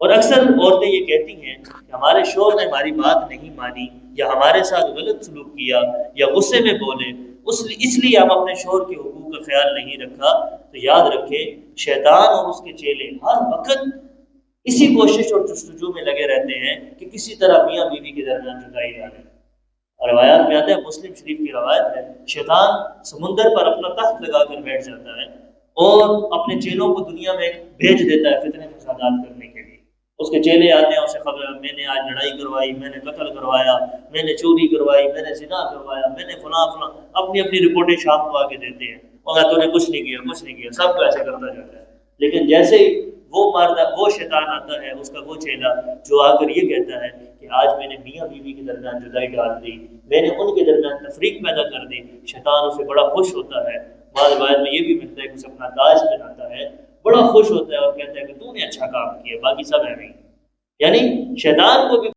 اور اکثر عورتیں یہ کہتی ہیں کہ ہمارے شوہر نے ہماری بات نہیں مانی یا ہمارے ساتھ غلط سلوک کیا یا غصے میں بولے، اس لیے ہم اپنے شوہر کے حقوق کا خیال نہیں رکھا۔ تو یاد رکھیں شیطان اور اس کے چیلے ہر وقت اسی کوشش اور جستجو میں لگے رہتے ہیں کہ کسی طرح میاں بیوی کے درمیان جدائی ڈالیں۔ اور روایات میں آتا ہے، مسلم شریف کی روایت ہے، شیطان سمندر پر اپنا تخت لگا کر بیٹھ جاتا ہے اور اپنے چیلوں کو دنیا میں بھیج دیتا ہے فتنے فسادات کرنے کے لیے۔ اس کے چیلے آتے ہیں، اسے خبر میں نے آج لڑائی کروائی، میں نے قتل کروایا، میں نے چوری کروائی، میں نے زنا کروایا، میں نے فلاں فلاں، اپنی اپنی رپورٹیں شام کو آگے دیتے ہیں، اور تو نے کچھ نہیں کیا، کچھ نہیں کیا، سب کو ایسے کرتا جاتا ہے۔ لیکن جیسے ہی وہ شیطان آتا ہے، اس کا وہ چیلا جو آ کر یہ کہتا ہے کہ آج میں نے میاں بیوی کے درمیان جدائی ڈال دی، میں نے ان کے درمیان تفریق پیدا کر دی، شیطان اسے بڑا خوش ہوتا ہے۔ بعض روایت میں یہ بھی ملتا ہے کہ اسے اپنا تاج پہناتا ہے، بڑا خوش ہوتا ہے اور کہتا ہے کہ تو نے اچھا کام کیا، باقی سب ہیں نہیں۔ یعنی شیطان کو بھی